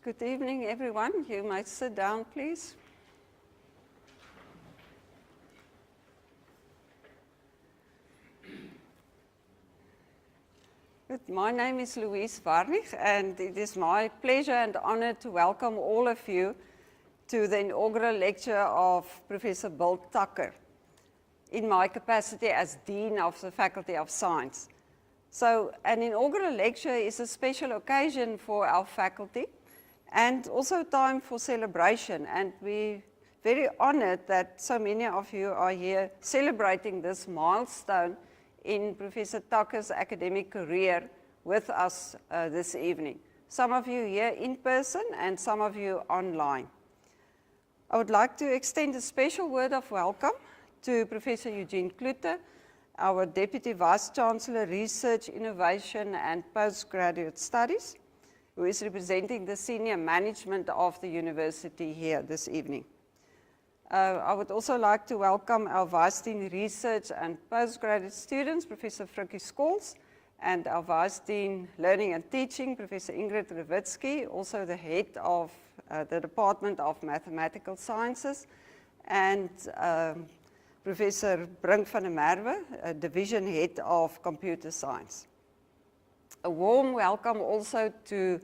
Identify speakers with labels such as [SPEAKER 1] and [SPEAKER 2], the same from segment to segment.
[SPEAKER 1] Good evening, everyone. You might sit down, please. Good. My name is Louise Warnig, and it is my pleasure and honor to welcome all of you to the inaugural lecture of Professor Bill Tucker in my capacity as Dean of the Faculty of Science. So an inaugural lecture is a special occasion for our faculty and also time for celebration, and we're very honored that so many of you are here celebrating this milestone in Professor Tucker's academic career with us this evening. Some of you here in person and some of you online. I would like to extend a special word of welcome to Professor Eugene Klute, our Deputy Vice-Chancellor, Research, Innovation and Postgraduate Studies, who is representing the senior management of the university here this evening. I would also like to welcome our Vice Dean Research and Postgraduate students, Professor Frikkie Scholes, and our Vice Dean Learning and Teaching, Professor Ingrid Revitsky, also the head of the Department of Mathematical Sciences, and Professor Brink van der Merwe, Division Head of Computer Science. A warm welcome also to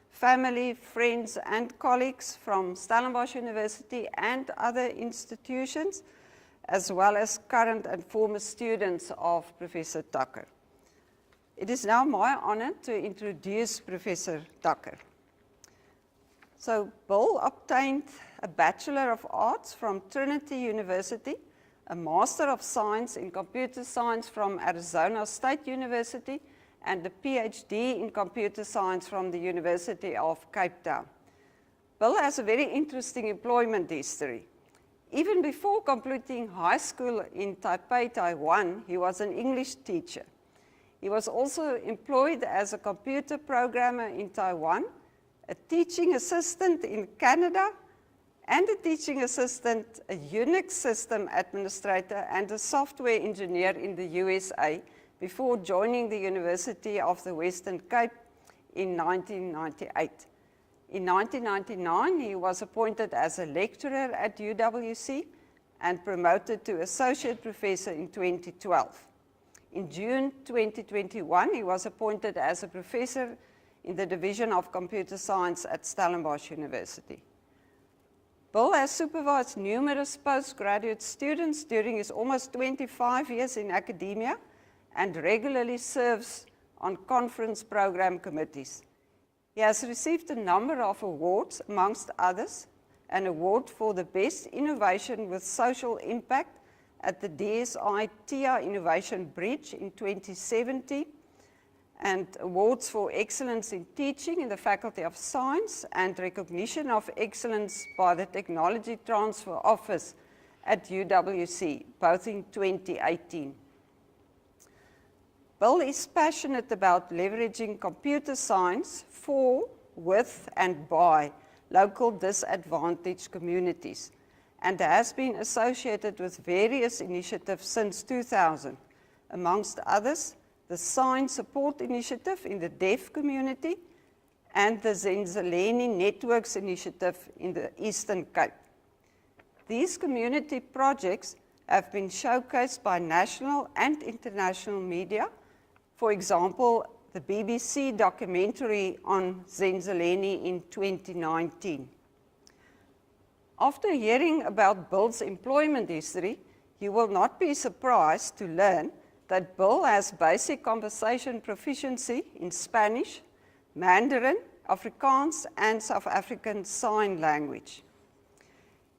[SPEAKER 1] family, friends and colleagues from Stellenbosch University and other institutions, as well as current and former students of Professor Tucker. It is now my honor to introduce Professor Tucker. So Bill obtained a Bachelor of Arts from Trinity University, a Master of Science in Computer Science from Arizona State University, and a PhD in Computer Science from the University of Cape Town. Bill has a very interesting employment history. Even before completing high school in Taipei, Taiwan, he was an English teacher. He was also employed as a computer programmer in Taiwan, a teaching assistant in Canada, and a teaching assistant, a Unix system administrator, and a software engineer in the USA, before joining the University of the Western Cape in 1998. In 1999, he was appointed as a lecturer at UWC and promoted to associate professor in 2012. In June 2021, he was appointed as a professor in the Division of Computer Science at Stellenbosch University. Bill has supervised numerous postgraduate students during his almost 25 years in academia, and regularly serves on conference program committees. He has received a number of awards, amongst others, an award for the best innovation with social impact at the DSI TIA Innovation Bridge in 2017, and awards for excellence in teaching in the Faculty of Science and recognition of excellence by the Technology Transfer Office at UWC, both in 2018. Bill is passionate about leveraging computer science for, with, and by local disadvantaged communities, and has been associated with various initiatives since 2000, amongst others, the Science Support Initiative in the deaf community and the Zenzaleni Networks Initiative in the Eastern Cape. These community projects have been showcased by national and international media. For example, the BBC documentary on Zenzaleni in 2019. After hearing about Bill's employment history, you will not be surprised to learn that Bill has basic conversation proficiency in Spanish, Mandarin, Afrikaans, and South African Sign Language.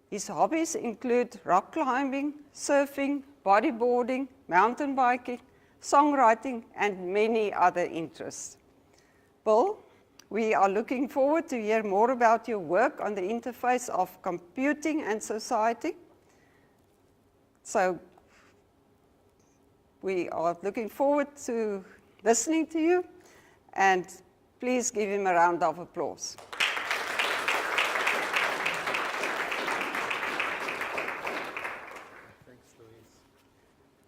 [SPEAKER 1] His hobbies include rock climbing, surfing, bodyboarding, mountain biking, songwriting, and many other interests. Bill, we are looking forward to hear more about your work on the interface of computing and society. So we are looking forward to listening to you, and please give him a round of applause.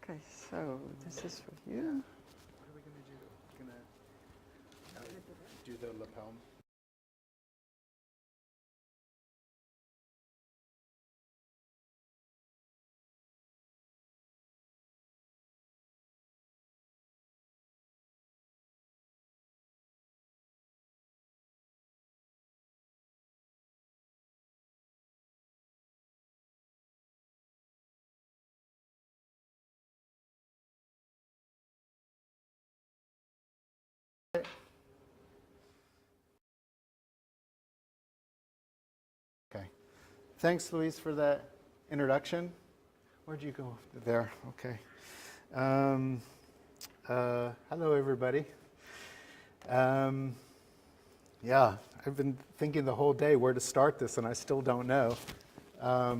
[SPEAKER 1] Okay, so this is for you.
[SPEAKER 2] What are we going to do? Going to do the lapel? Okay. Thanks, Louise, for that introduction. Where'd you go? There. Okay. Hello, everybody. Yeah, I've been thinking the whole day where to start this, and I still don't know. I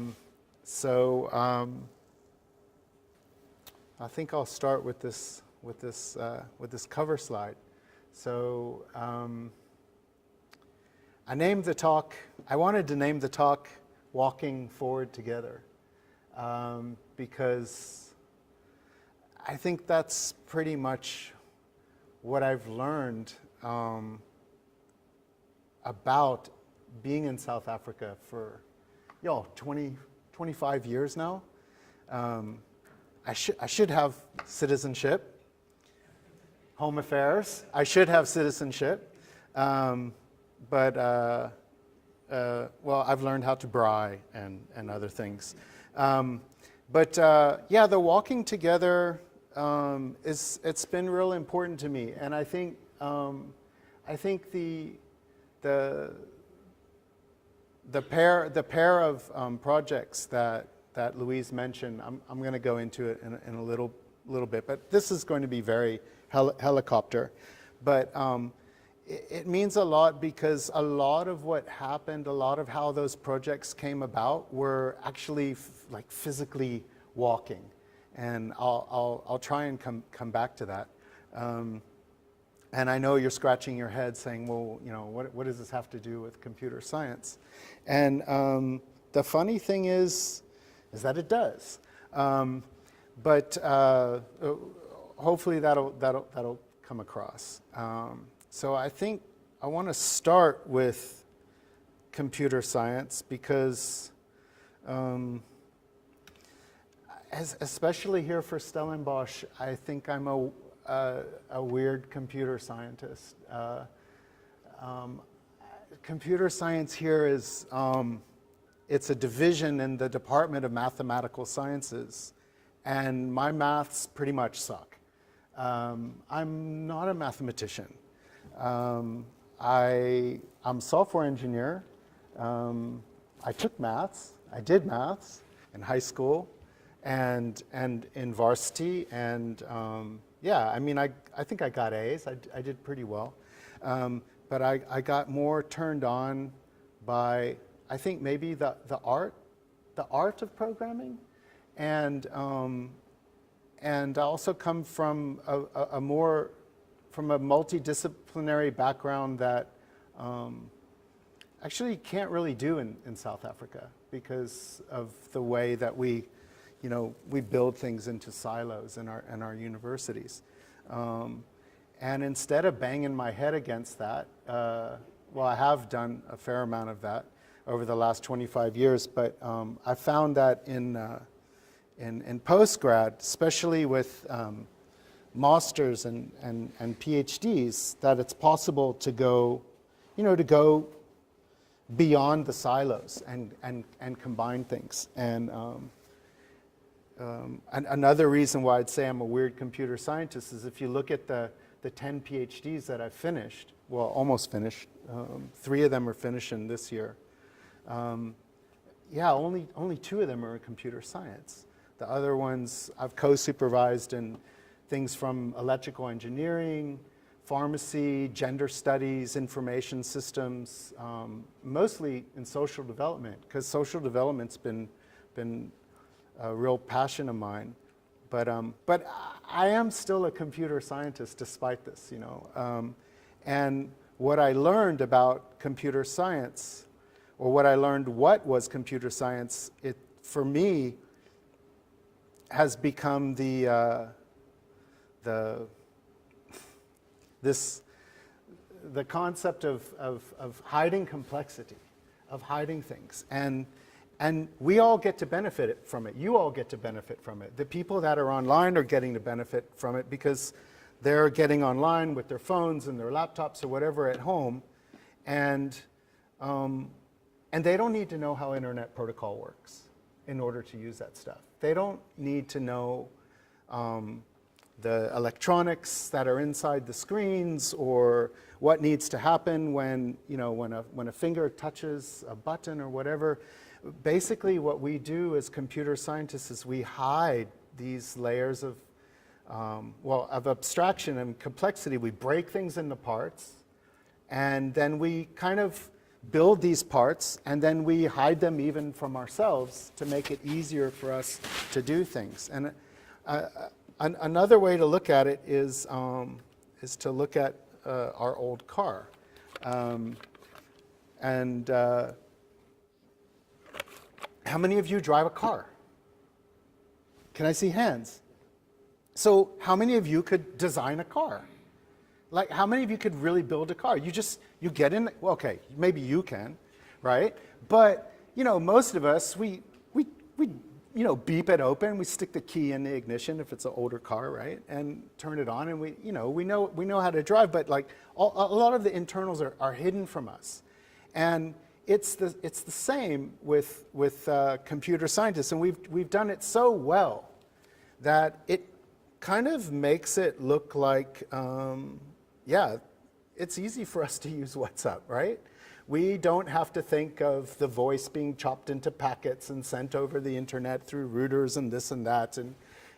[SPEAKER 2] think I'll start with this cover slide. So I named the talk. I wanted to name the talk "Walking Forward Together," because I think that's pretty much what I've learned about being in South Africa for 25 years now. I should have citizenship, home affairs. I should have citizenship, but I've learned how to braai and other things. Yeah, the walking together it's been real important to me, and I think the pair of projects that Louise mentioned, I'm going to go into it in a little bit, but this is going to be very helicopter. But it means a lot because a lot of what happened, a lot of how those projects came about were actually like physically walking, and I'll try and come back to that. And I know you're scratching your head saying, well, what does this have to do with computer science? And the funny thing is that it does. But hopefully that'll come across. So I think I want to start with computer science because, especially here for Stellenbosch, I think I'm a weird computer scientist. Computer science here is, it's a division in the Department of Mathematical Sciences, and my maths pretty much suck. I'm not a mathematician. I'm a software engineer. I took maths. I did maths in high school and in varsity, and yeah, I mean, I think I got A's. I did pretty well. But I got more turned on by, I think, maybe the art of programming, and I also come from a multidisciplinary background that actually can't really do in South Africa because of the way that we build things into silos in our universities. And instead of banging my head against that, well, I have done a fair amount of that over the last 25 years, but I found that in postgrad, especially with masters and PhDs, that it's possible to go beyond the silos and combine things. And another reason why I'd say I'm a weird computer scientist is if you look at the 10 PhDs that I've finished, well, almost finished, 3 of them are finishing this year. Yeah, only 2 of them are in computer science. The other ones I've co-supervised in things from electrical engineering, pharmacy, gender studies, information systems, mostly in social development, because social development's been a real passion of mine. But I am still a computer scientist despite this, and what I learned about computer science, or what was computer science, it for me has become the concept of hiding complexity, of hiding things, and we all get to benefit from it. You all get to benefit from it. The people that are online are getting to benefit from it because they're getting online with their phones and their laptops or whatever at home, and they don't need to know how internet protocol works in order to use that stuff. They don't need to know the electronics that are inside the screens, or what needs to happen when, when a finger touches a button or whatever. Basically, what we do as computer scientists is we hide these layers of, of abstraction and complexity. We break things into parts, and then we kind of build these parts, and then we hide them even from ourselves to make it easier for us to do things. And another way to look at it is to look at our old car. How many of you drive a car? Can I see hands? So how many of you could design a car? Like, how many of you could really build a car? You get in, well, okay, maybe you can, right? But, most of us, we beep it open, we stick the key in the ignition if it's an older car, right? And turn it on, and we know how to drive, but like a lot of the internals are hidden from us. And it's the same with computer scientists, and we've done it so well that it kind of makes it look like, it's easy for us to use WhatsApp, right? We don't have to think of the voice being chopped into packets and sent over the internet through routers and this and that. And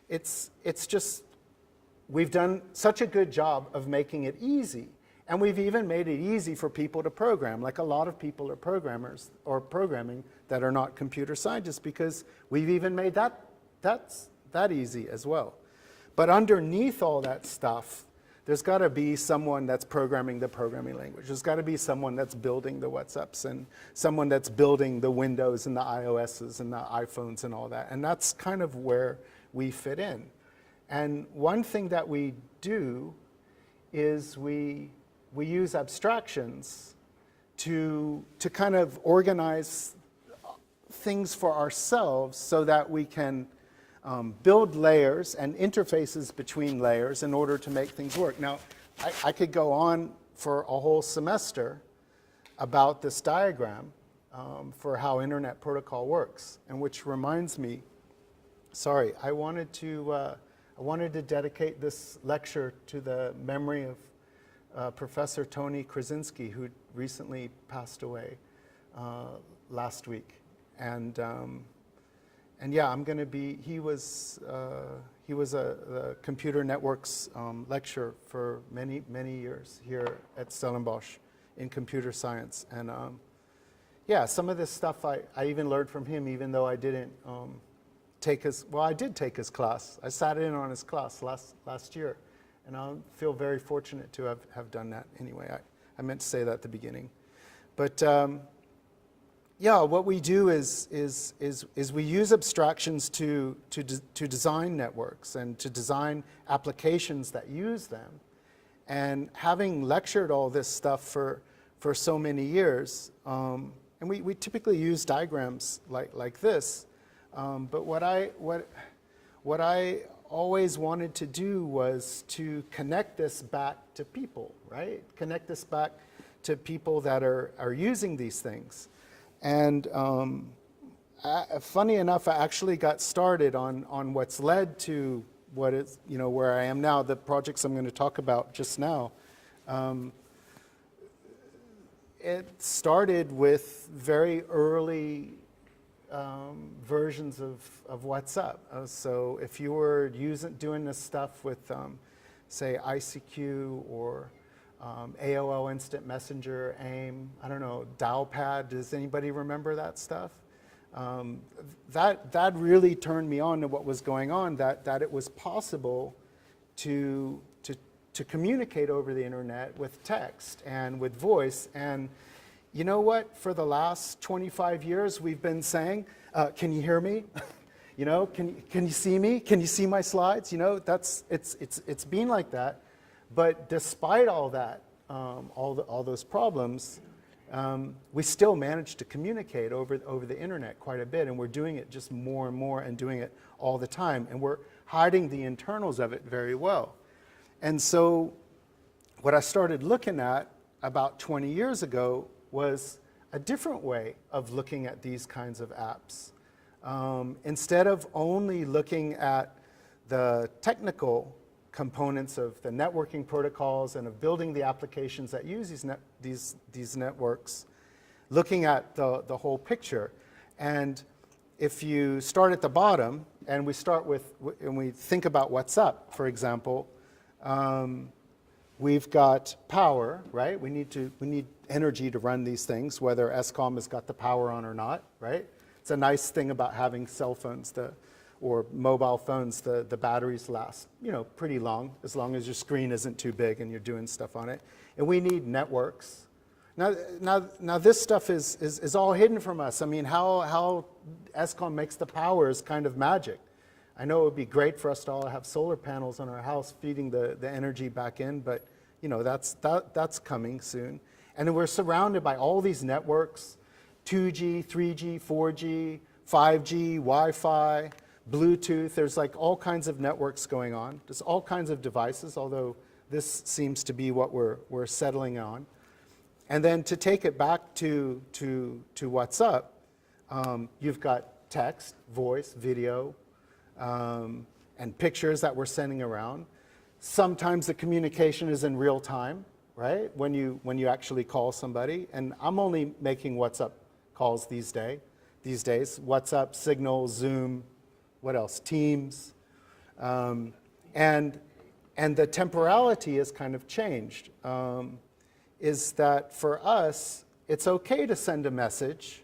[SPEAKER 2] it's just, we've done such a good job of making it easy. And we've even made it easy for people to program. Like, a lot of people are programmers or programming that are not computer scientists, because we've even made that easy as well. But underneath all that stuff, there's got to be someone that's programming the programming language. There's got to be someone that's building the WhatsApps, and someone that's building the Windows and the iOSs and the iPhones and all that. And that's kind of where we fit in. And one thing that we do is we use abstractions to kind of organize things for ourselves so that we can build layers and interfaces between layers in order to make things work. Now, I could go on for a whole semester about this diagram for how Internet Protocol works, and which reminds me, sorry, I wanted to dedicate this lecture to the memory of Professor Tony Krasinski, who recently passed away last week. And yeah, I'm going to be, he was a computer networks lecturer for many, many years here at Stellenbosch in computer science. And yeah, some of this stuff I even learned from him, even though I didn't take his, well, I did take his class. I sat in on his class last year. And I feel very fortunate to have done that anyway. I meant to say that at the beginning. But yeah, what we do is we use abstractions to design networks and to design applications that use them. And having lectured all this stuff for so many years, and we typically use diagrams like this. But what I always wanted to do was to connect this back to people, right? Connect this back to people that are using these things. And funny enough, I actually got started on what's led to what is, where I am now, the projects I'm going to talk about just now. It started with very early versions of WhatsApp. So if you were doing this stuff with, say, ICQ or AOL Instant Messenger, AIM, I don't know, Dialpad, does anybody remember that stuff? That really turned me on to what was going on, that it was possible to communicate over the internet with text and with voice. And you know what? For the last 25 years, we've been saying, can you hear me? Can you see me? Can you see my slides? It's been like that. But despite all that, all those problems, we still managed to communicate over the internet quite a bit, and we're doing it just more and more and doing it all the time, and we're hiding the internals of it very well. And so what I started looking at about 20 years ago was a different way of looking at these kinds of apps. Instead of only looking at the technical components of the networking protocols and of building the applications that use these networks, looking at the whole picture. And if you start at the bottom, and we start with, and we think about what's up, for example, we've got power, right? We need energy to run these things, whether ESCOM has got the power on or not, right? It's a nice thing about having cell phones, or mobile phones, the batteries last, pretty long as your screen isn't too big and you're doing stuff on it. And we need networks. Now this stuff is all hidden from us. I mean, how ESCOM makes the power is kind of magic. I know it would be great for us to all have solar panels on our house feeding the energy back in, but that's coming soon. And then we're surrounded by all these networks, 2G, 3G, 4G, 5G, Wi-Fi, Bluetooth. There's like all kinds of networks going on. There's all kinds of devices, although this seems to be what we're settling on. And then to take it back to what's up, you've got text, voice, video, and pictures that we're sending around. Sometimes the communication is in real time, right? When you actually call somebody. And I'm only making WhatsApp calls these days. WhatsApp, Signal, Zoom, what else? Teams. And the temporality has kind of changed. Is that for us, it's okay to send a message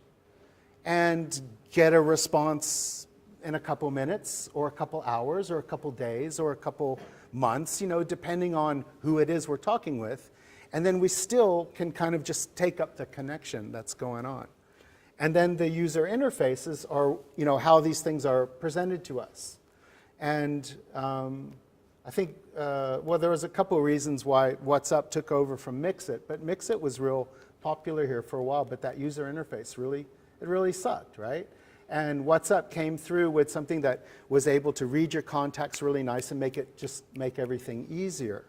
[SPEAKER 2] and get a response in a couple minutes or a couple hours or a couple days or a couple months, depending on who it is we're talking with. And then we still can kind of just take up the connection that's going on. And then the user interfaces are, how these things are presented to us. And I think, there was a couple of reasons why WhatsApp took over from Mixit, but Mixit was real popular here for a while, but that user interface really sucked, right? And WhatsApp came through with something that was able to read your contacts really nice and make everything easier.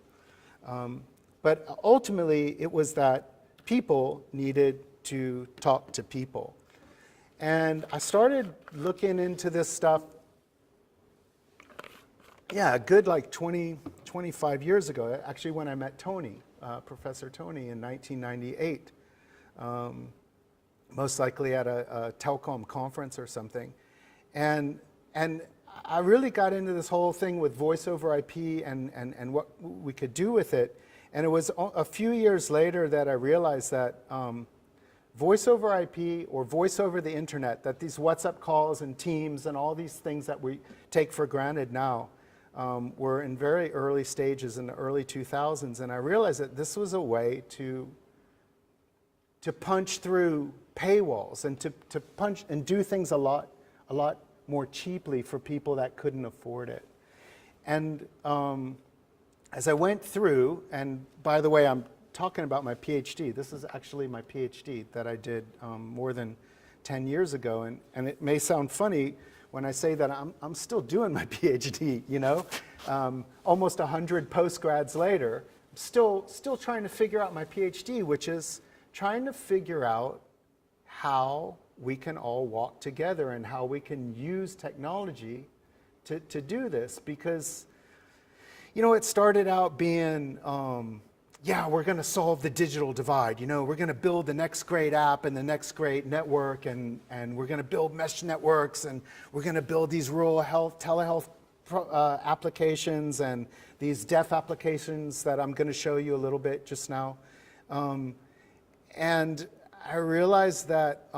[SPEAKER 2] But ultimately, it was that people needed to talk to people. And I started looking into this stuff, a good 25 years ago, actually when I met Tony, Professor Tony in 1998, most likely at a telecom conference or something. And I really got into this whole thing with voice over IP and what we could do with it. And it was a few years later that I realized that voice over IP or voice over the internet, that these WhatsApp calls and Teams and all these things that we take for granted now were in very early stages in the early 2000s. And I realized that this was a way to punch through paywalls and to punch and do things a lot more cheaply for people that couldn't afford it. And as I went through, and by the way, I'm talking about my PhD. This is actually my PhD that I did more than 10 years ago. And it may sound funny when I say that I'm still doing my PhD, almost 100 postgrads later, still trying to figure out my PhD, which is trying to figure out how we can all walk together and how we can use technology to do this. Because, it started out being, we're going to solve the digital divide. We're going to build the next great app and the next great network, and we're going to build mesh networks, and we're going to build these rural health, telehealth applications and these deaf applications that I'm going to show you a little bit just now. And I realized that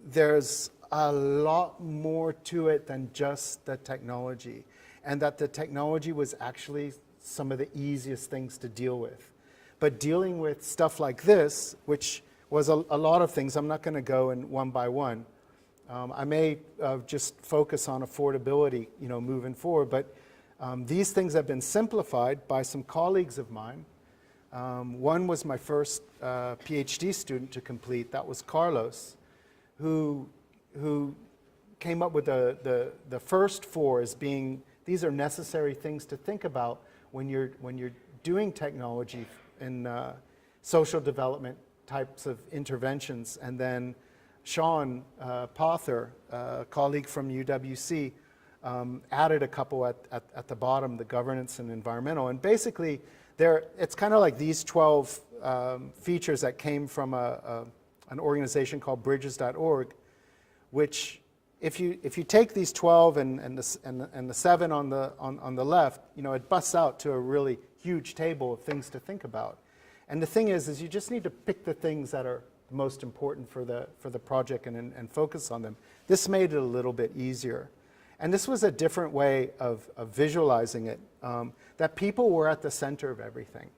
[SPEAKER 2] there's a lot more to it than just the technology, and that the technology was actually some of the easiest things to deal with. But dealing with stuff like this, which was a lot of things, I'm not going to go in one by one. I may just focus on affordability, moving forward. But these things have been simplified by some colleagues of mine. One was my first PhD student to complete. That was Carlos, who came up with the first four as being, these are necessary things to think about when you're doing technology in social development types of interventions. And then Sean Pother, a colleague from UWC, added a couple at the bottom, the governance and environmental. And basically, it's kind of like these 12 features that came from an organization called bridges.org, which if you take these 12 and the 7 on the left, it busts out to a really huge table of things to think about. And the thing is you just need to pick the things that are most important for the project and focus on them. This made it a little bit easier. And this was a different way of visualizing it, that people were at the center of everything.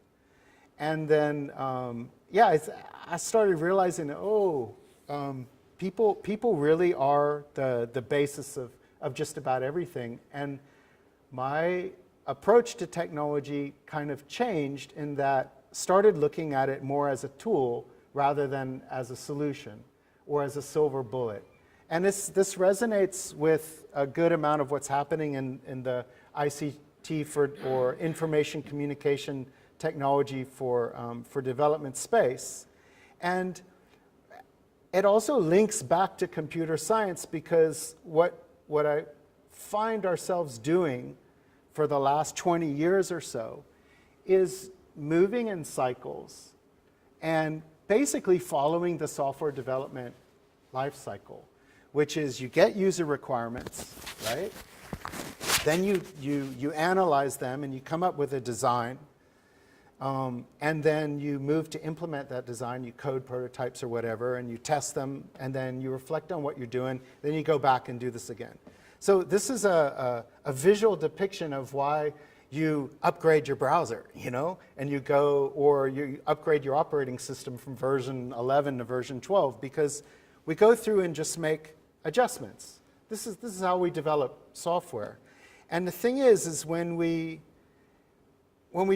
[SPEAKER 2] And then, I started realizing, people really are the basis of just about everything. And my approach to technology kind of changed in that started looking at it more as a tool rather than as a solution or as a silver bullet. And this resonates with a good amount of what's happening in the ICT or information communication technology for development space. And it also links back to computer science, because what I find ourselves doing for the last 20 years or so is moving in cycles and basically following the software development life cycle, which is you get user requirements, right? Then you analyze them and you come up with a design. And then you move to implement that design, you code prototypes or whatever, and you test them, and then you reflect on what you're doing, then you go back and do this again. So this is a visual depiction of why you upgrade your browser, and you go, or you upgrade your operating system from version 11 to version 12, because we go through and just make adjustments. This is how we develop software. And the thing is when we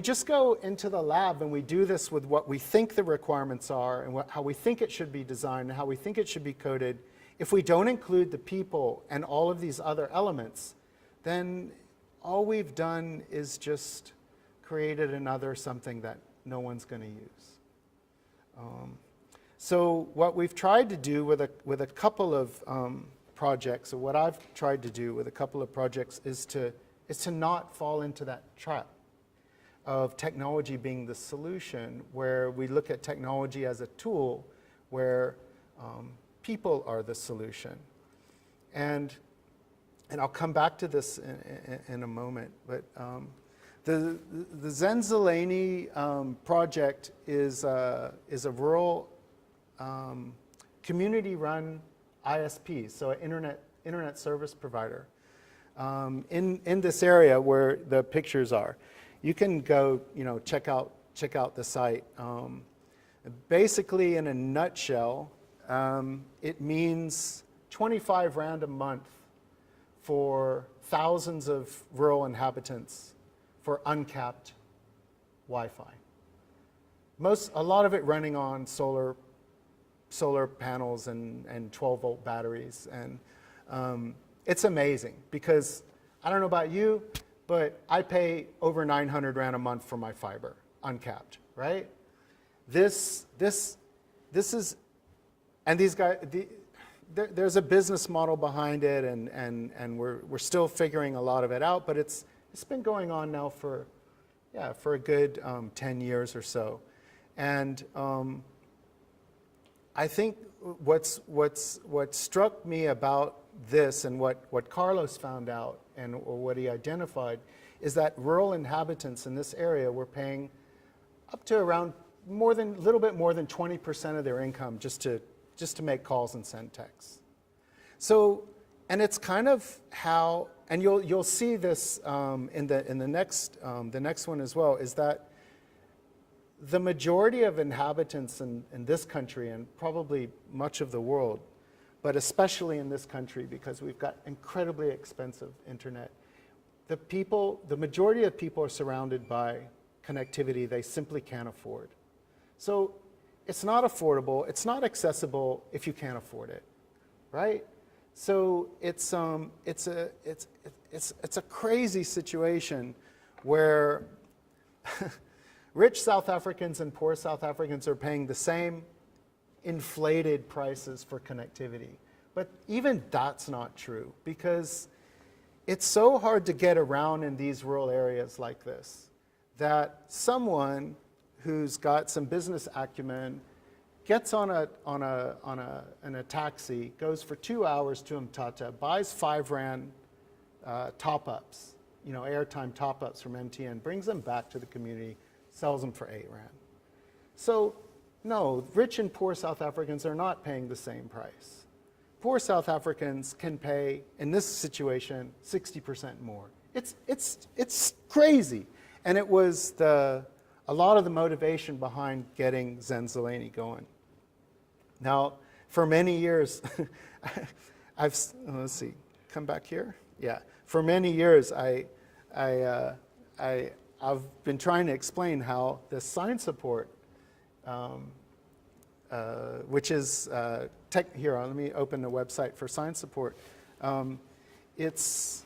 [SPEAKER 2] just go into the lab and we do this with what we think the requirements are and how we think it should be designed and how we think it should be coded, if we don't include the people and all of these other elements, then all we've done is just created another something that no one's going to use. So what we've tried to do with a couple of projects, or what I've tried to do with a couple of projects, is to not fall into that trap of technology being the solution, where we look at technology as a tool, where people are the solution. And I'll come back to this in a moment, but the Zenzaleni project is a rural community-run ISP, so an internet service provider in this area where the pictures are. You can go, check out the site. Basically, in a nutshell, it means 25 rand a month for thousands of rural inhabitants for uncapped Wi-Fi. A lot of it running on solar panels and 12-volt batteries, and it's amazing, because I don't know about you, but I pay over 900 rand a month for my fiber, uncapped, right? This is, and these guys, there's a business model behind it, and we're still figuring a lot of it out, but it's been going on now for a good 10 years or so. And I think what struck me about this, and what Carlos found out, or what he identified, is that rural inhabitants in this area were paying up to around a little bit more than 20% of their income just to make calls and send texts. So, and it's kind of how, and you'll see this in the next one as well, is that the majority of inhabitants in this country, and probably much of the world, but especially in this country, because we've got incredibly expensive internet, the majority of people are surrounded by connectivity they simply can't afford. So it's not affordable, it's not accessible if you can't afford it, right? So it's a crazy situation where rich South Africans and poor South Africans are paying the same inflated prices for connectivity. But even that's not true, because it's so hard to get around in these rural areas like this that someone who's got some business acumen gets in a taxi, goes for 2 hours to Mtata, buys 5 Rand top-ups, airtime top-ups from MTN, brings them back to the community, sells them for 8 Rand. So, no, rich and poor South Africans are not paying the same price. Poor South Africans can pay, in this situation, 60% more. It's crazy. And it was a lot of the motivation behind getting Zenzaleni going. Now, for many years, let's see, come back here? Yeah. For many years, I've been trying to explain how the sign support, which is, here, let me open the website for sign support. It's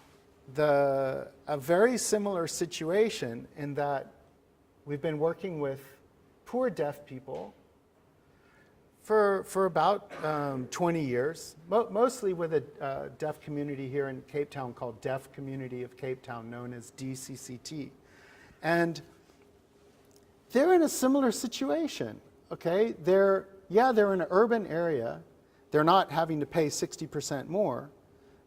[SPEAKER 2] a very similar situation in that we've been working with poor deaf people for about 20 years, mostly with a deaf community here in Cape Town called Deaf Community of Cape Town, known as DCCT. And they're in a similar situation, okay? They're in an urban area. They're not having to pay 60% more.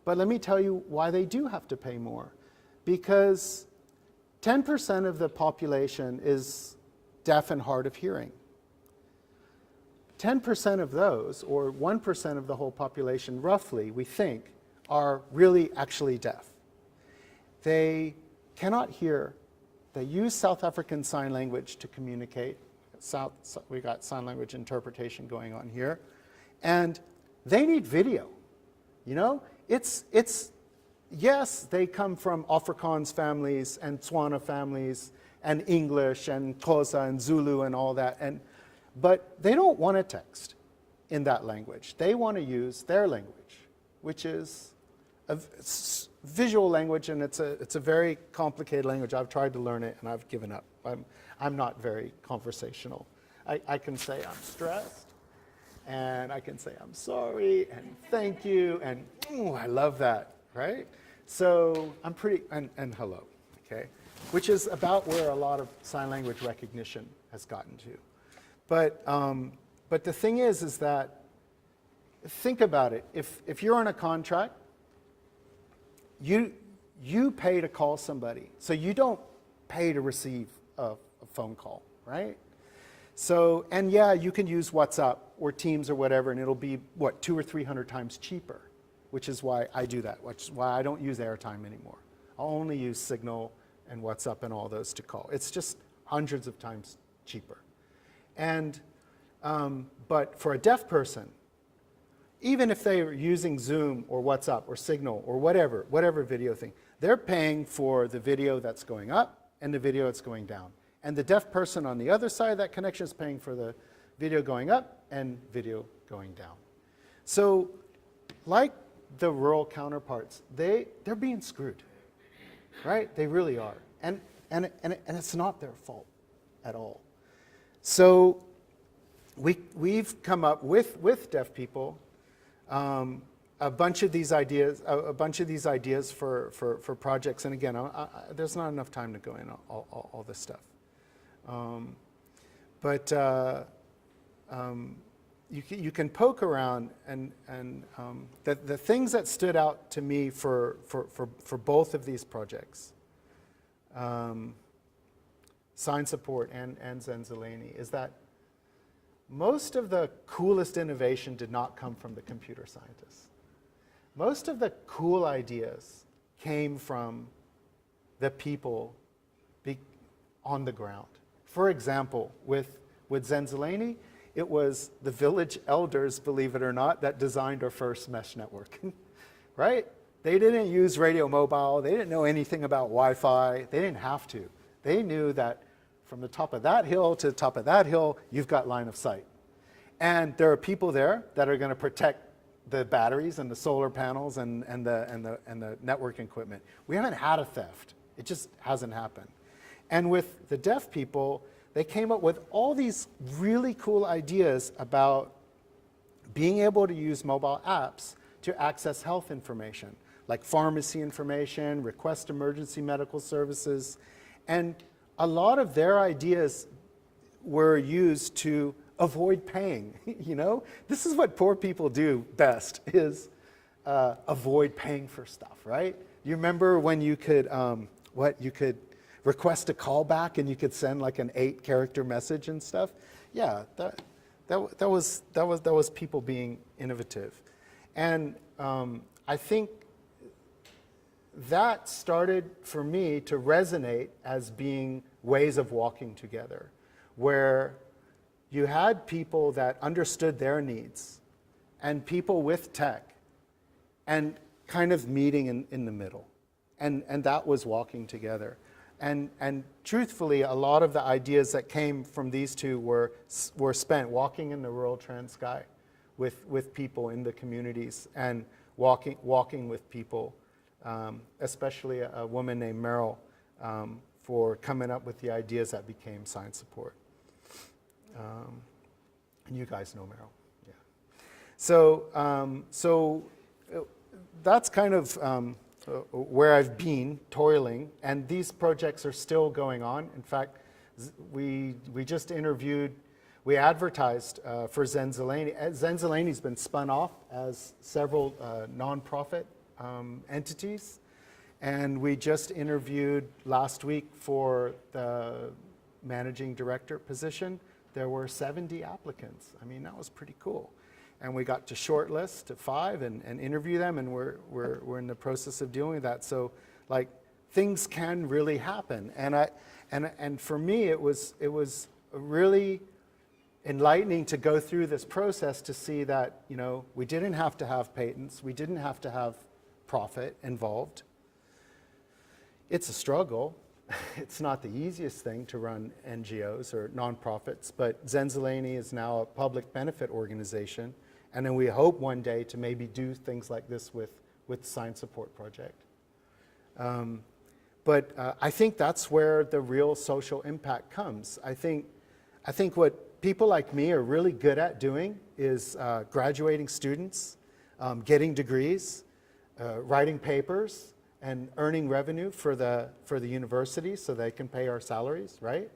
[SPEAKER 2] But let me tell you why they do have to pay more. Because 10% of the population is deaf and hard of hearing. 10% of those, or 1% of the whole population, roughly, we think, are really actually deaf. They cannot hear. They use South African Sign Language to communicate. We got sign language interpretation going on here. And they need video. Yes, they come from Afrikaans families and Tswana families and English and Xhosa and Zulu and all that. But they don't want to text in that language. They want to use their language, which is a visual language, and it's a very complicated language. I've tried to learn it, and I've given up. I'm not very conversational. I can say I'm stressed, and I can say I'm sorry, and thank you, and I love that, right? So I'm pretty, and hello, okay? Which is about where a lot of sign language recognition has gotten to. But the thing is that, think about it. If you're on a contract, you pay to call somebody. So you don't pay to receive a phone call, right? So, and yeah, you can use WhatsApp or Teams or whatever, and it'll be, 200 or 300 times cheaper, which is why I do that, which is why I don't use airtime anymore. I'll only use Signal and WhatsApp and all those to call. It's just hundreds of times cheaper. And, but for a deaf person, even if they're using Zoom or WhatsApp or Signal or whatever video thing, they're paying for the video that's going up and the video that's going down. And the deaf person on the other side of that connection is paying for the video going up and video going down. So, like the rural counterparts, they're being screwed, right? They really are. And it's not their fault at all. So we've come up with deaf people a bunch of these ideas for projects. And again, there's not enough time to go in all this stuff. You can poke around, and the things that stood out to me for both of these projects, Sign Support and Zenzaleni, is that most of the coolest innovation did not come from the computer scientists. Most of the cool ideas came from the people on the ground. For example, with Zenzaleni, it was the village elders, believe it or not, that designed our first mesh network, right? They didn't use radio mobile. They didn't know anything about Wi-Fi. They didn't have to. They knew that from the top of that hill to the top of that hill, you've got line of sight. And there are people there that are going to protect the batteries and the solar panels and the network equipment. We haven't had a theft. It just hasn't happened. And with the deaf people, they came up with all these really cool ideas about being able to use mobile apps to access health information. like pharmacy information, request emergency medical services. And a lot of their ideas were used to avoid paying. You know, this is what poor people do best, is avoid paying for stuff, right? You remember when you could, you could request a callback and you could send like an 8-character message and stuff? Yeah, that was people being innovative. And I think that started for me to resonate as being ways of walking together, where you had people that understood their needs and people with tech and kind of meeting in the middle. And that was walking together. And truthfully, a lot of the ideas that came from these two were spent walking in the rural Transkei with people in the communities and walking with people, especially a woman named Meryl, for coming up with the ideas that became science support. And you guys know Meryl, yeah. So that's kind of where I've been toiling, and these projects are still going on. In fact, we just interviewed, we advertised for Zenzaleni. Zenzaleni's been spun off as several nonprofit entities, and we just interviewed last week for the managing director position. There were 70 applicants. I mean, that was pretty cool. And we got to shortlist to 5 and interview them, and we're in the process of doing that. So, like, things can really happen. And for me, it was really enlightening to go through this process to see that, you know, we didn't have to have patents, we didn't have to have profit involved. It's a struggle. It's not the easiest thing to run NGOs or nonprofits, but Zenzaleni is now a public benefit organization. And then we hope one day to maybe do things like this with Science Support Project. But I think that's where the real social impact comes. I think what people like me are really good at doing is graduating students, getting degrees, writing papers, and earning revenue for the university so they can pay our salaries, right?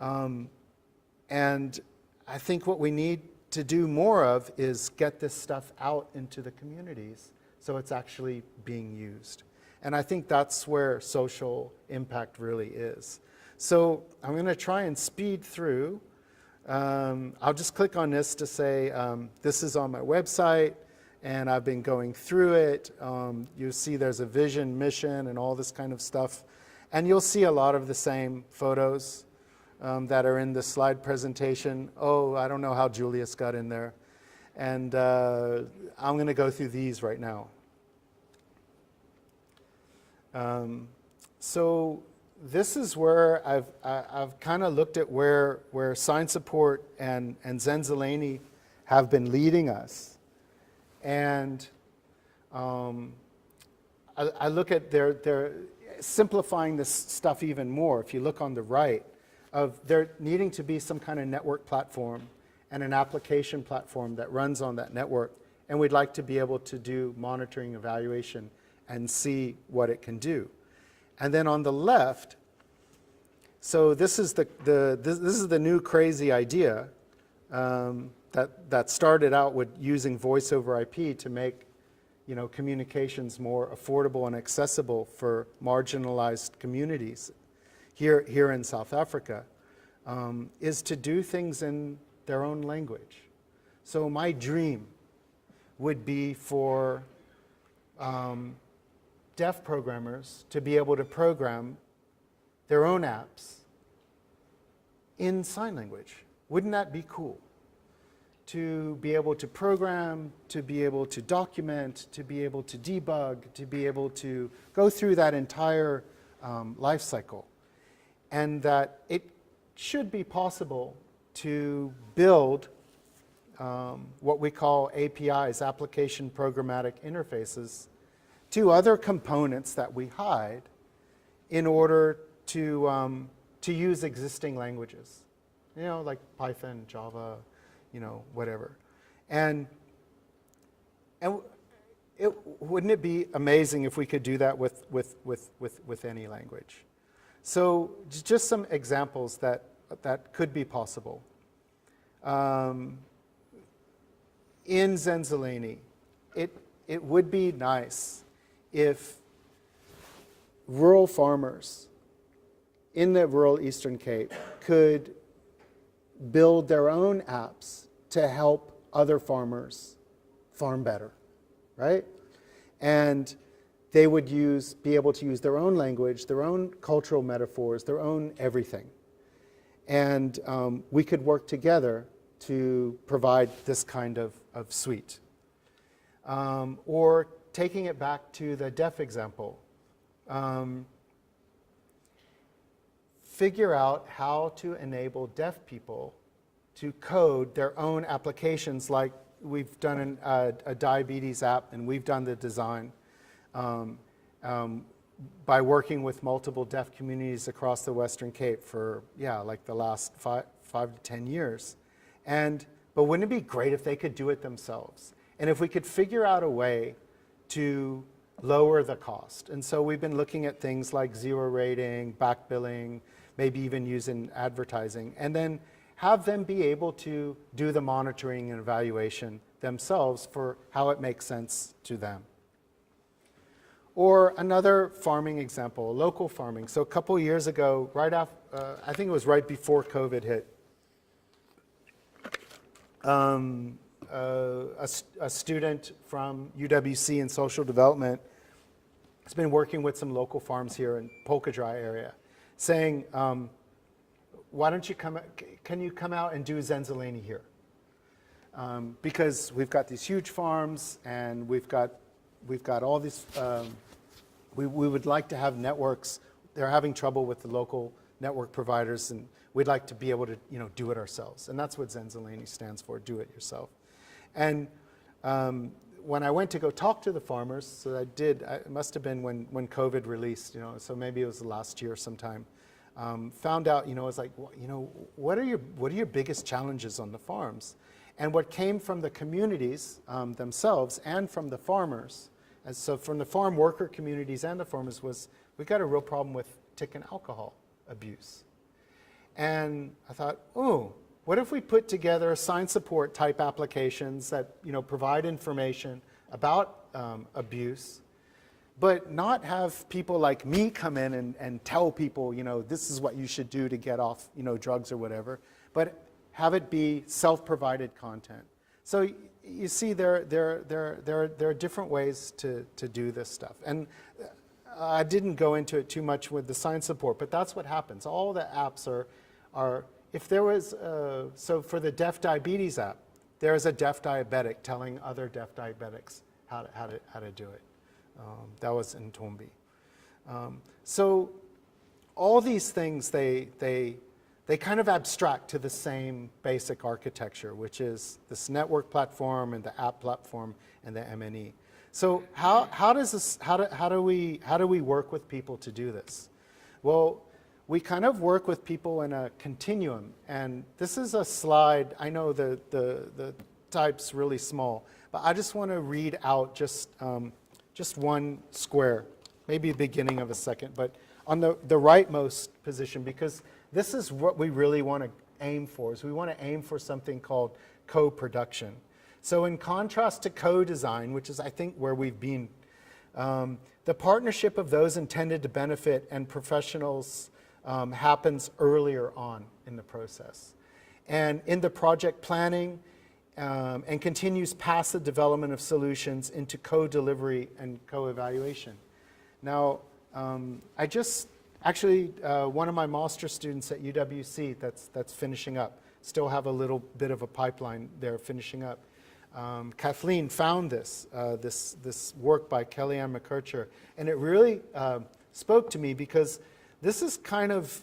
[SPEAKER 2] And I think what we need to do more of is get this stuff out into the communities so it's actually being used. And I think that's where social impact really is. So I'm going to try and speed through. I'll just click on this to say this is on my website, and I've been going through it. You see there's a vision, mission, and all this kind of stuff. And you'll see a lot of the same photos that are in the slide presentation. Oh, I don't know how Julius got in there. And I'm going to go through these right now. So this is where I've kind of looked at where Science Support and Zenzaleni have been leading us. And I look at they're simplifying this stuff even more. If you look on the right, of there needing to be some kind of network platform and an application platform that runs on that network, and we'd like to be able to do monitoring, evaluation, and see what it can do. And then on the left, so this is this is the new crazy idea that started out with using voice over IP to make, you know, communications more affordable and accessible for marginalized communities here in South Africa, is to do things in their own language. So my dream would be for deaf programmers to be able to program their own apps in sign language. Wouldn't that be cool? To be able to program, to be able to document, to be able to debug, to be able to go through that entire life cycle. And that it should be possible to build what we call APIs, application programmatic interfaces, to other components that we hide in order to use existing languages, you know, like Python, Java, you know, whatever. And wouldn't it be amazing if we could do that with any language? So just some examples that could be possible. In Zenzaleni, it would be nice if rural farmers in the rural Eastern Cape could build their own apps to help other farmers farm better, right? And they would be able to use their own language, their own cultural metaphors, their own everything. And we could work together to provide this kind of suite. Or taking it back to the deaf example, figure out how to enable deaf people to code their own applications, like we've done a diabetes app and we've done the design by working with multiple deaf communities across the Western Cape for, like the last 5 to 10 years. But wouldn't it be great if they could do it themselves? And if we could figure out a way to lower the cost. And so we've been looking at things like zero rating, back billing, maybe even using advertising, and then have them be able to do the monitoring and evaluation themselves for how it makes sense to them. Or another farming example, local farming. So a couple years ago, right after, I think it was right before COVID hit, a student from UWC in social development has been working with some local farms here in Polka Dry area, saying, why don't you can you come out and do Zenzaleni here? Because we've got these huge farms and we've got all these, we would like to have networks. They're having trouble with the local network providers, and we'd like to be able to do it ourselves. And that's what Zenzaleni stands for, do it yourself. And when I went to go talk to the farmers, so I did, it must have been when COVID released, so maybe it was last year sometime, found out, it was like, what are your biggest challenges on the farms? And what came from the communities themselves and from the farmers, and so from the farm worker communities and the farmers, was we've got a real problem with tick and alcohol abuse. And I thought, what if we put together sign support type applications that provide information about abuse, but not have people like me come in and tell people, this is what you should do to get off, drugs or whatever, but have it be self-provided content. So you see, there are different ways to do this stuff. And I didn't go into it too much with the sign support, but that's what happens. All the apps are if there was, so for the deaf diabetes app, there is a deaf diabetic telling other deaf diabetics how to do it. That was in Tombi. So all these things, they kind of abstract to the same basic architecture, which is this network platform and the app platform and the MNE. So how do we work with people to do this? Well, we kind of work with people in a continuum, and this is a slide. I know the type's really small, but I just want to read out just one square, maybe the beginning of a second, but on the rightmost position, because this is what we really want to aim for, is we want to aim for something called co-production. So in contrast to co-design, which is I think where we've been, the partnership of those intended to benefit and professionals happens earlier on in the process. And in the project planning, and continues past the development of solutions into co-delivery and co-evaluation. Now, I just, actually, one of my master students at UWC that's finishing up, still have a little bit of a pipeline there finishing up. Kathleen found this work by Kellyanne McKercher, and it really spoke to me, because this is kind of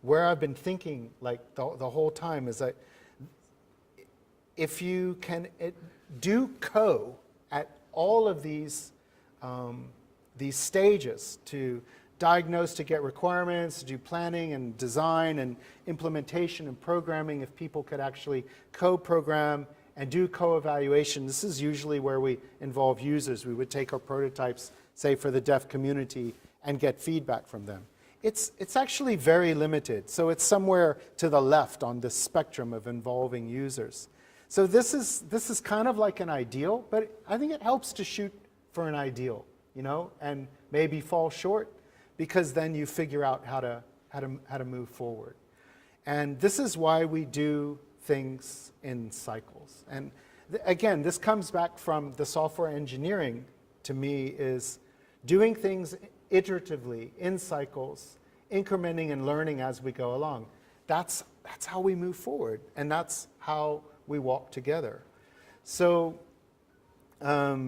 [SPEAKER 2] where I've been thinking like the whole time, is that if you can do co at all of these stages, to diagnose, to get requirements, to do planning and design and implementation and programming, if people could actually co-program and do co-evaluation. This is usually where we involve users. We would take our prototypes, say for the deaf community, and get feedback from them. It's actually very limited. So it's somewhere to the left on this spectrum of involving users. So this is kind of like an ideal, but I think it helps to shoot for an ideal, you know, and maybe fall short, because then you figure out how to move forward. And this is why we do things in cycles. And again, this comes back from the software engineering, to me, is doing things iteratively, in cycles, incrementing and learning as we go along. That's how we move forward, and that's how we walk together. So let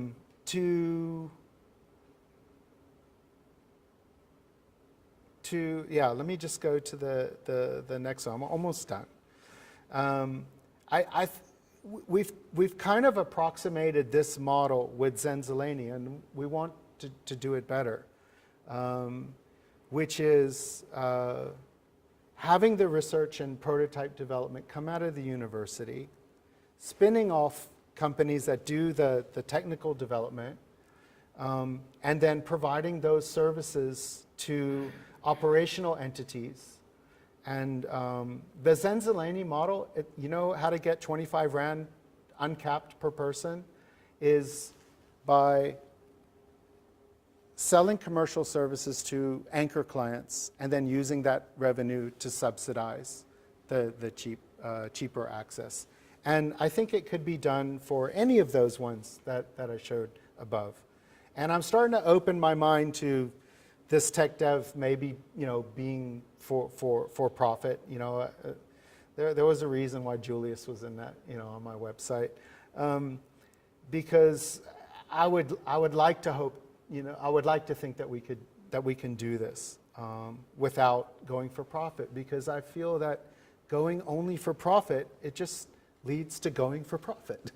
[SPEAKER 2] me just go to the next one. I'm almost done. We've kind of approximated this model with Zenzaleni, and we want to do it better, which is having the research and prototype development come out of the university, spinning off companies that do the technical development, and then providing those services to operational entities. And the Zenzaleni model, you know how to get 25 Rand uncapped per person, is by selling commercial services to anchor clients and then using that revenue to subsidize the cheaper access. And I think it could be done for any of those ones that I showed above. And I'm starting to open my mind to this tech dev maybe, you know, being for profit. You know, there was a reason why Julius was in that, you know, on my website, because I would like to hope, you know, I would like to think that we can do this without going for profit, because I feel that going only for profit, it just leads to going for profit,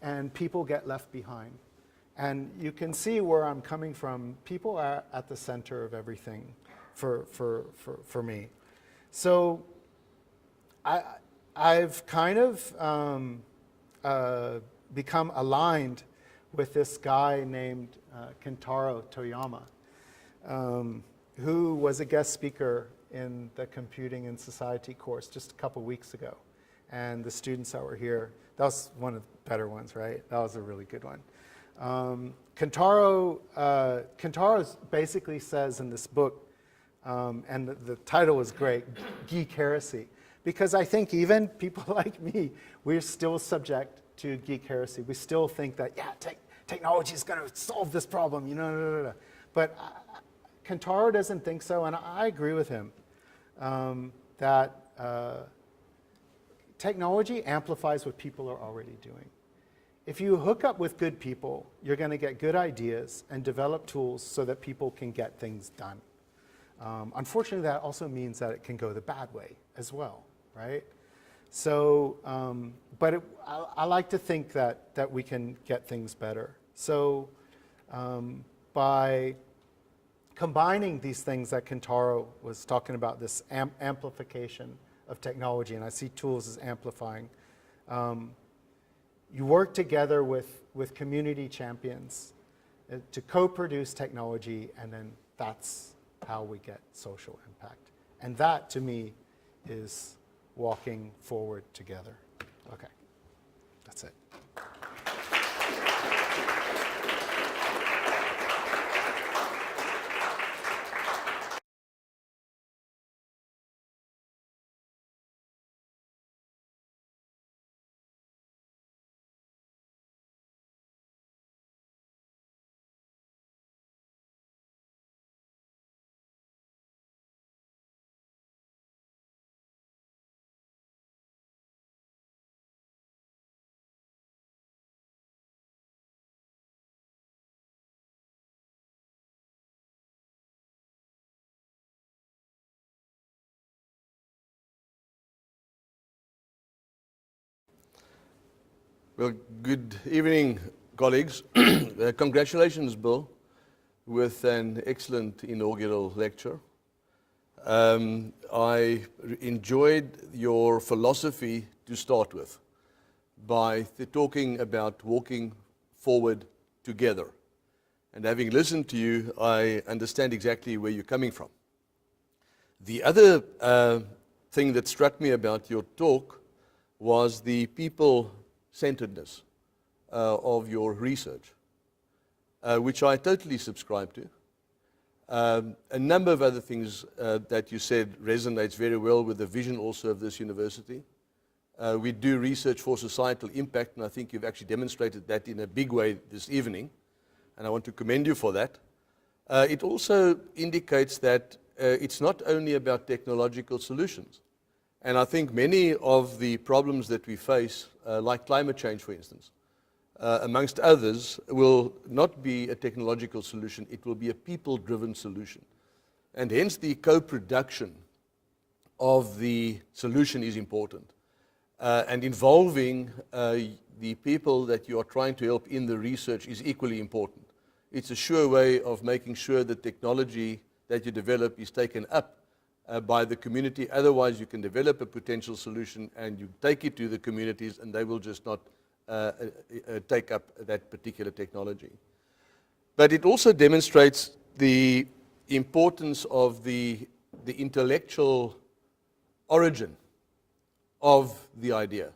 [SPEAKER 2] and people get left behind. And you can see where I'm coming from. People are at the center of everything for me. So I've kind of become aligned with this guy named Kentaro Toyama, who was a guest speaker in the Computing and Society course just a couple weeks ago. And the students that were here, that was one of the better ones, right? That was a really good one. Kentaro basically says in this book, and the title is great, Geek Heresy, because I think even people like me, we're still subject to geek heresy. We still think that, yeah, technology is going to solve this problem, you know, But Kentaro doesn't think so, and I agree with him, that technology amplifies what people are already doing. If you hook up with good people, you're going to get good ideas and develop tools so that people can get things done. Unfortunately, that also means that it can go the bad way as well, right? So, but I like to think that we can get things better. So by combining these things that Kentaro was talking about, this amplification of technology, and I see tools as amplifying, you work together with community champions to co-produce technology, and then that's how we get social impact. And that, to me, is walking forward together. Okay, that's it.
[SPEAKER 3] Well, good evening, colleagues. Congratulations, Bill, with an excellent inaugural lecture. I enjoyed your philosophy to start with, by talking about walking forward together. And having listened to you, I understand exactly where you're coming from. The other thing that struck me about your talk was the people-centeredness of your research, which I totally subscribe to. A number of other things that you said resonates very well with the vision also of this university. We do research for societal impact, and I think you've actually demonstrated that in a big way this evening, and I want to commend you for that. It also indicates that it's not only about technological solutions. And I think many of the problems that we face, like climate change, for instance, amongst others, will not be a technological solution, it will be a people-driven solution. And hence the co-production of the solution is important. And involving the people that you are trying to help in the research is equally important. It's a sure way of making sure that technology that you develop is taken up by the community. Otherwise, you can develop a potential solution and you take it to the communities and they will just not take up that particular technology. But it also demonstrates the importance of the intellectual origin of the idea.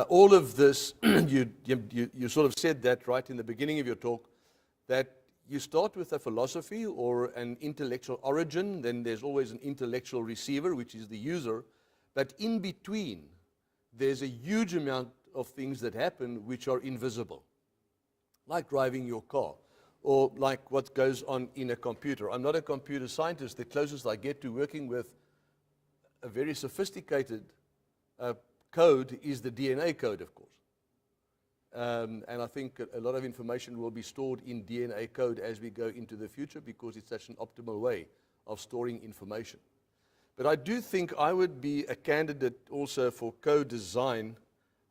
[SPEAKER 3] All of this, you sort of said that right in the beginning of your talk, that you start with a philosophy or an intellectual origin, then there's always an intellectual receiver, which is the user, but in between, there's a huge amount of things that happen which are invisible, like driving your car, or like what goes on in a computer. I'm not a computer scientist. The closest I get to working with a very sophisticated code is the DNA code, of course. And I think a lot of information will be stored in DNA code as we go into the future because it's such an optimal way of storing information. But I do think I would be a candidate also for co-design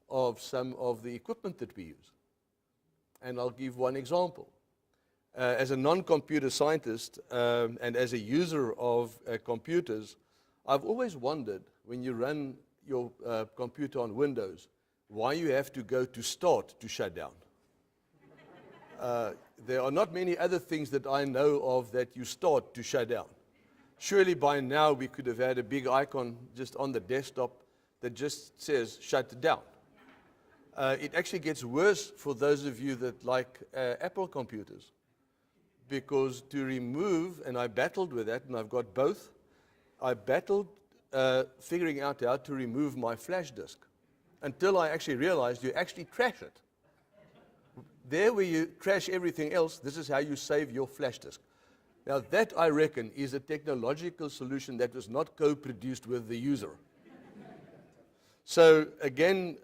[SPEAKER 3] of some of the equipment that we use. And I'll give one example. As a non-computer scientist and as a user of computers, I've always wondered when you run your computer on Windows, why you have to go to start to shut down. There are not many other things that I know of that you start to shut down. Surely by now we could have had a big icon just on the desktop that just says shut down. It actually gets worse for those of you that like Apple computers, because to remove, and I battled with that, and I've got both, I battled figuring out how to remove my flash disk until I actually realized you actually trash it. There where you trash everything else, this is how you save your flash disk. Now that, I reckon, is a technological solution that was not co-produced with the user. So again,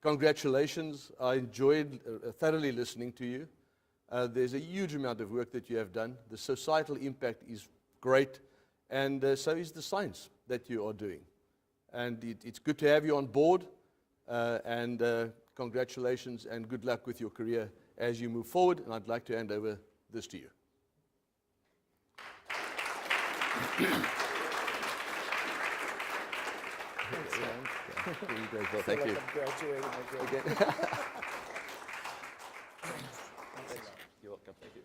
[SPEAKER 3] congratulations. I enjoyed thoroughly listening to you. There's a huge amount of work that you have done. The societal impact is great, and so is the science that you are doing. And it's good to have you on board, and congratulations and good luck with your career as you move forward, and I'd like to hand over this to you. Thank you. You're welcome. Thank you.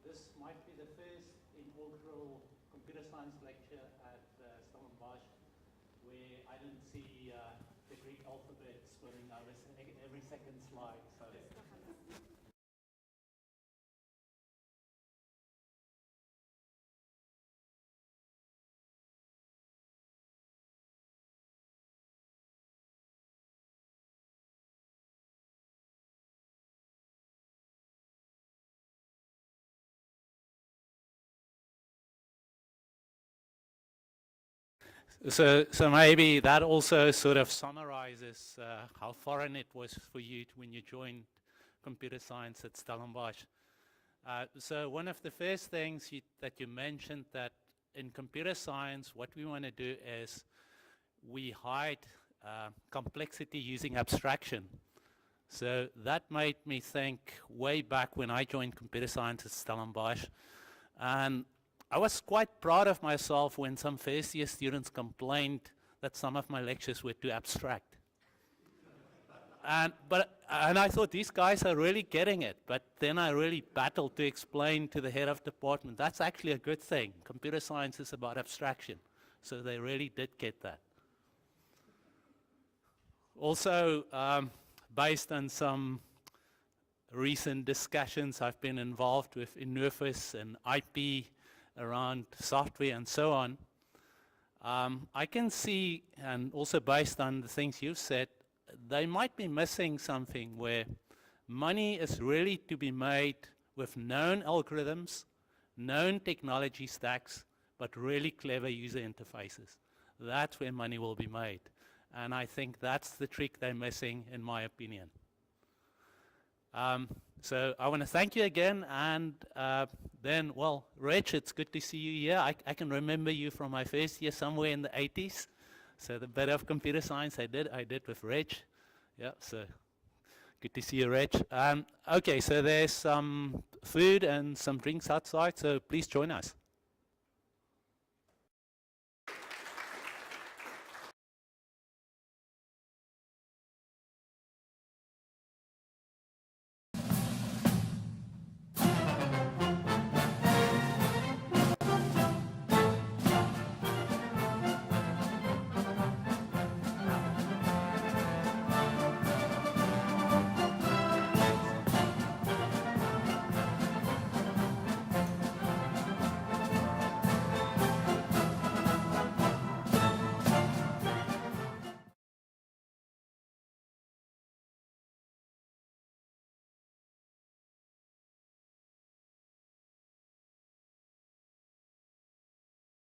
[SPEAKER 4] This might be the first inaugural computer science lecture at Saam, where I didn't see the Greek alphabet spelling out every second slide. So. So maybe that also sort of summarizes how foreign it was for you when you joined
[SPEAKER 5] Computer Science at Stellenbosch. So one of the first things that you mentioned, that in computer science, what we want to do is we hide complexity using abstraction. So that made me think way back when I joined computer science at Stellenbosch. And I was quite proud of myself when some first year students complained that some of my lectures were too abstract. And I thought, these guys are really getting it. But then I really battled to explain to the head of department, that's actually a good thing. Computer science is about abstraction. So they really did get that. Also, based on some recent discussions I've been involved with Inaugural and IP around software and so on, I can see, and also based on the things you've said, they might be missing something where money is really to be made with known algorithms, known technology stacks, but really clever user interfaces. That's where money will be made. And I think that's the trick they're missing, in my opinion. So I want to thank you again, and then, well, Rich, it's good to see you here. I can remember you from my first year somewhere in the 80s. So the bit of computer science I did with Rich. Yeah, so good to see you, Rich. Okay, so there's some food and some drinks outside, so please join us.